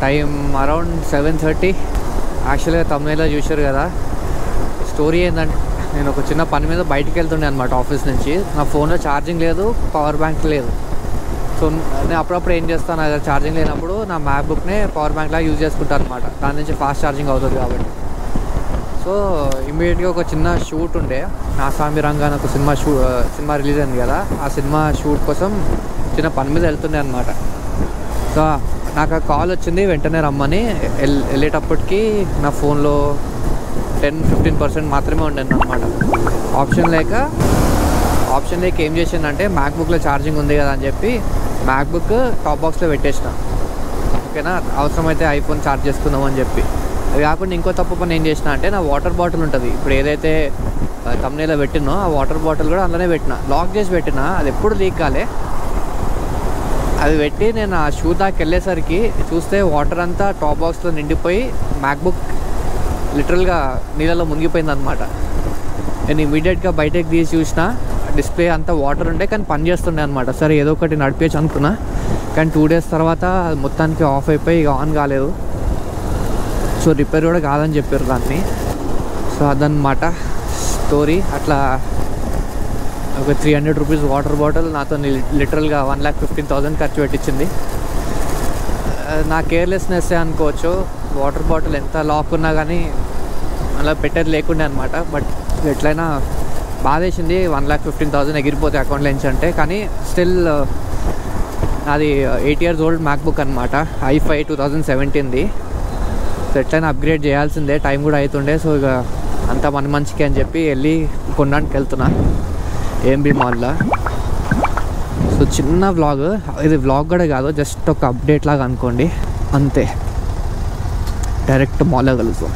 Time around 7:30. యాక్చువల్గా తమిళలో చూశారు కదా. స్టోరీ ఏంటంటే నేను ఒక చిన్న పని మీద బయటికి వెళ్తుండే అనమాట ఆఫీస్ నుంచి. నా ఫోన్లో ఛార్జింగ్ లేదు, పవర్ బ్యాంక్ లేదు. సో నేను అప్పుడప్పుడు ఏం చేస్తాను, నా దగ్గర ఛార్జింగ్ లేనప్పుడు నా మ్యాక్బుక్నే పవర్ బ్యాంక్ లాగా యూజ్ చేసుకుంటాను అనమాట. దాని నుంచి ఫాస్ట్ ఛార్జింగ్ అవుతుంది కాబట్టి. సో ఇమ్మీడియట్గా ఒక చిన్న షూట్ ఉండే, నాసామి రంగా అని ఒక సినిమా రిలీజ్ అయింది కదా. ఆ సినిమా షూట్ కోసం చిన్న పని మీద వెళ్తుండే అనమాట. సో నాకు ఆ కాల్ వచ్చింది, వెంటనే రమ్మని. వెళ్ళేటప్పటికి నా ఫోన్లో 10-15% మాత్రమే ఉండేది అనమాట. ఆప్షన్ లేక ఏం చేసిందంటే, మ్యాక్బుక్లో ఛార్జింగ్ ఉంది కదా అని చెప్పి మ్యాక్బుక్ టాప్ బాక్స్లో పెట్టేసిన. ఓకేనా, అవసరమైతే ఐఫోన్ ఛార్జ్ చేసుకుందాం అని చెప్పి. అది కాకుండా ఇంకో తప్పు పని ఏం చేసిన అంటే, నా వాటర్ బాటిల్ ఉంటుంది, ఇప్పుడు ఏదైతే తమ్నేలో పెట్టినో ఆ వాటర్ బాటిల్ కూడా అందులోనే పెట్టిన. లాక్ చేసి పెట్టిన, అది ఎప్పుడు లీక్ కాలే. అది పెట్టి నేను ఆ షూ దాకా వెళ్ళేసరికి చూస్తే వాటర్ అంతా టాప్ బాక్స్లో నిండిపోయి మ్యాక్బుక్ లిటరల్గా నీళ్ళలో మునిగిపోయింది అనమాట. నేను ఇమీడియట్గా బయటకు తీసి చూసిన, డిస్ప్లే అంతా వాటర్ ఉండే కానీ పని చేస్తుండే అనమాట. సరే ఏదో ఒకటి నడిపేయచ్చు అనుకున్నా, కానీ 2 days తర్వాత అది మొత్తానికి ఆఫ్ అయిపోయి ఇక ఆన్ కాలేదు. సో రిపేర్ కూడా కాదని చెప్పారు దాన్ని. సో అదనమాట స్టోరీ. అట్లా ఒక 300 రూపీస్ వాటర్ బాటిల్ నాతో లిటరల్గా 1,15,000 ఖర్చు పెట్టించింది. నా కేర్లెస్నెస్ అనుకోవచ్చు. వాటర్ బాటిల్ ఎంత లాక్ ఉన్నా కానీ అలా పెట్టేది లేకుండే అనమాట. బట్ ఎట్లయినా బాధేసింది, 1,15,000 ఎగిరిపోతే అకౌంట్లో నుంచి అంటే. కానీ స్టిల్ అది 8 years old మ్యాక్బుక్ అనమాట, i5 2017ది. సో ఎట్లయినా అప్గ్రేడ్ చేయాల్సిందే, టైం కూడా అవుతుండే. సో ఇక అంతా మన మంచికి అని చెప్పి వెళ్ళి కొనడానికి వెళ్తున్నా ఏఎంబి మాల్లో. సో చిన్న వ్లాగ్ ఇది, వ్లాగ్ కూడా కాదు, జస్ట్ ఒక అప్డేట్ లాగా అనుకోండి అంతే. డైరెక్ట్ మాల్లో కలుస్తాం.